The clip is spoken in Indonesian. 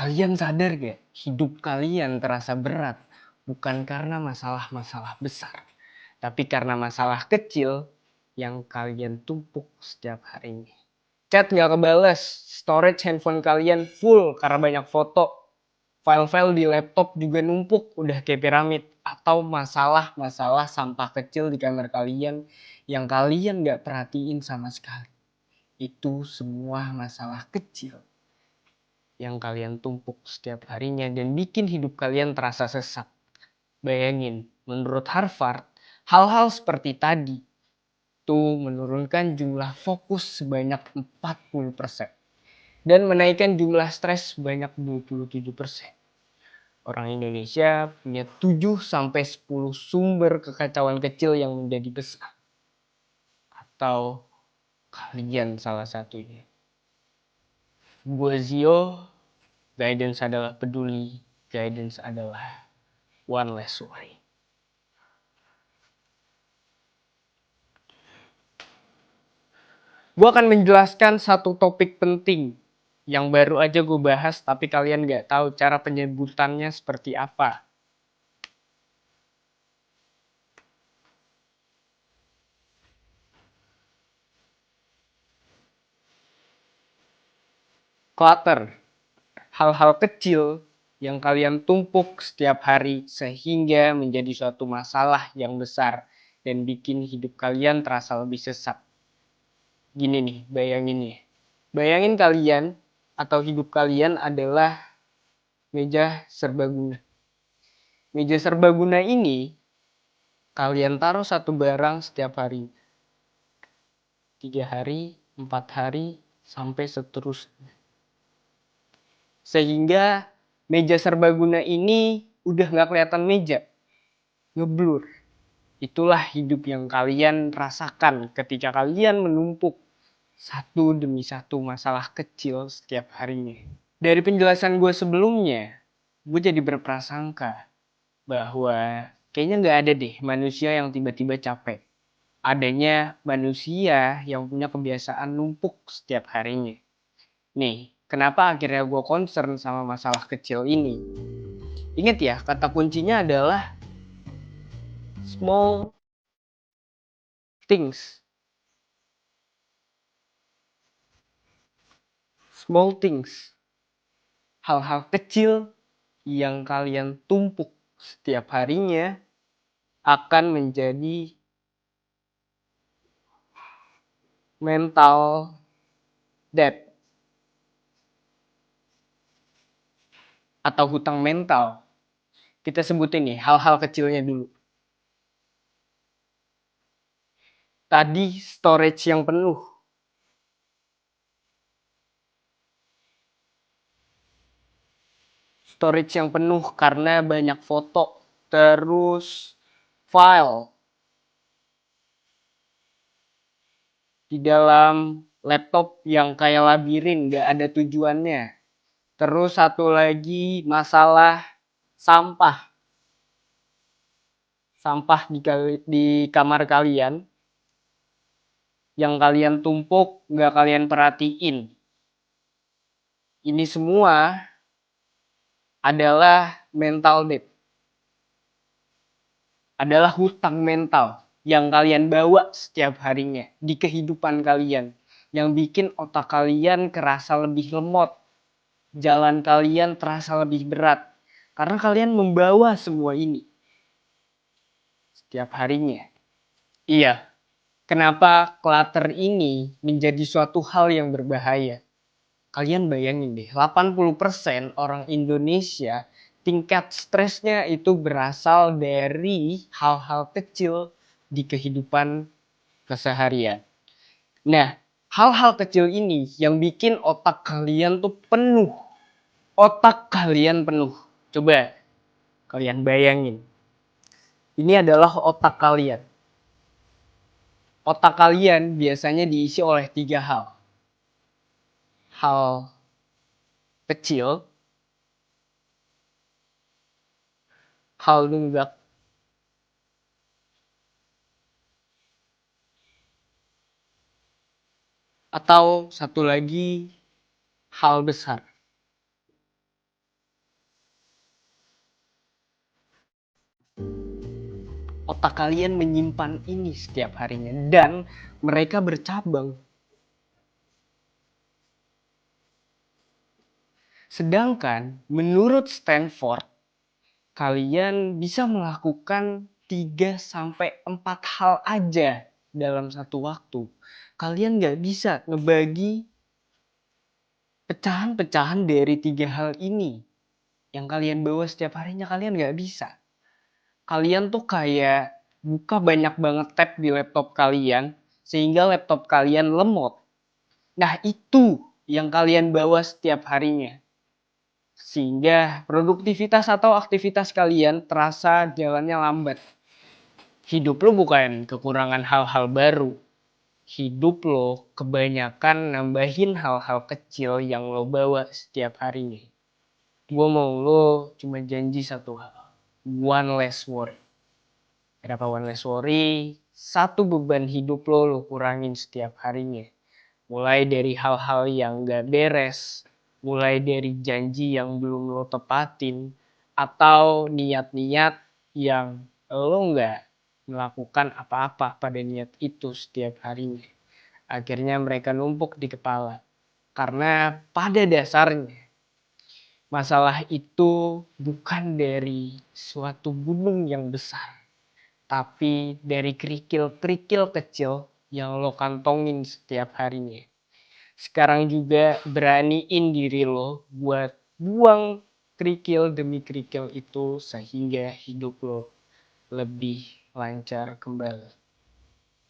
Kalian sadar gak? Hidup kalian terasa berat bukan karena masalah-masalah besar, tapi karena masalah kecil yang kalian tumpuk setiap harinya. Chat gak kebales, storage handphone kalian full karena banyak foto, file-file di laptop juga numpuk udah kayak piramid, atau masalah-masalah sampah kecil di kamar kalian yang kalian gak perhatiin sama sekali. Itu semua masalah kecil yang kalian tumpuk setiap harinya dan bikin hidup kalian terasa sesak. Bayangin, menurut Harvard, hal-hal seperti tadi tuh menurunkan jumlah fokus sebanyak 40% dan menaikkan jumlah stres sebanyak 27%. Orang Indonesia punya 7-10 sumber kekacauan kecil yang menjadi besar. Atau kalian salah satunya. Gue Zio, guidance adalah peduli, guidance adalah one less worry. Gue akan menjelaskan satu topik penting yang baru aja gue bahas tapi kalian gak tahu cara penyebutannya seperti apa. Clutter. Hal-hal kecil yang kalian tumpuk setiap hari sehingga menjadi suatu masalah yang besar dan bikin hidup kalian terasa lebih sesak. Gini nih, bayangin nih. Bayangin kalian atau hidup kalian adalah meja serbaguna. Meja serbaguna ini kalian taruh satu barang setiap hari. 3 hari, 4 hari, sampai seterusnya. Sehingga meja serbaguna ini udah gak kelihatan meja. Ngeblur. Itulah hidup yang kalian rasakan ketika kalian menumpuk satu demi satu masalah kecil setiap harinya. Dari penjelasan gue sebelumnya, gue jadi berprasangka bahwa kayaknya gak ada deh manusia yang tiba-tiba capek. Adanya manusia yang punya kebiasaan numpuk setiap harinya. Nih, kenapa akhirnya gue concern sama masalah kecil ini? Ingat ya, kata kuncinya adalah small things. Small things. Hal-hal kecil yang kalian tumpuk setiap harinya akan menjadi mental debt atau hutang mental. Kita sebutin nih hal-hal kecilnya dulu. Tadi storage yang penuh. Storage yang penuh karena banyak foto. Terus file di dalam laptop yang kayak labirin, gak ada tujuannya. Terus satu lagi masalah sampah. Sampah di kamar kalian yang kalian tumpuk gak kalian perhatiin. Ini semua adalah mental debt. Adalah hutang mental yang kalian bawa setiap harinya di kehidupan kalian. Yang bikin otak kalian kerasa lebih lemot. Jalan kalian terasa lebih berat. Karena kalian membawa semua ini setiap harinya. Iya, kenapa clutter ini menjadi suatu hal yang berbahaya? Kalian bayangin deh, 80% orang Indonesia tingkat stresnya itu berasal dari hal-hal kecil di kehidupan keseharian. Nah, hal-hal kecil ini yang bikin otak kalian tuh penuh. Otak kalian penuh. Coba kalian bayangin. Ini adalah otak kalian. Otak kalian biasanya diisi oleh 3 hal. Hal kecil, hal nunggak, atau satu lagi hal besar. Otak kalian menyimpan ini setiap harinya dan mereka bercabang. Sedangkan menurut Stanford, kalian bisa melakukan 3-4 hal aja dalam satu waktu. Kalian gak bisa ngebagi pecahan-pecahan dari 3 hal ini yang kalian bawa setiap harinya. Kalian gak bisa. Kalian tuh kayak buka banyak banget tab di laptop kalian sehingga laptop kalian lemot. Nah itu yang kalian bawa setiap harinya. Sehingga produktivitas atau aktivitas kalian terasa jalannya lambat. Hidup lo bukan kekurangan hal-hal baru. Hidup lo kebanyakan nambahin hal-hal kecil yang lo bawa setiap harinya. Gue mau lo cuma janji satu hal. One less worry. Kenapa one less worry? Satu beban hidup lo kurangin setiap harinya. Mulai dari hal-hal yang gak beres, mulai dari janji yang belum lo tepatin, atau niat-niat yang lo gak melakukan apa-apa pada niat itu setiap harinya. Akhirnya mereka numpuk di kepala. Karena pada dasarnya, masalah itu bukan dari suatu gunung yang besar. Tapi dari kerikil-kerikil kecil yang lo kantongin setiap harinya. Sekarang juga beraniin diri lo buat buang kerikil demi kerikil itu sehingga hidup lo lebih lancar kembali.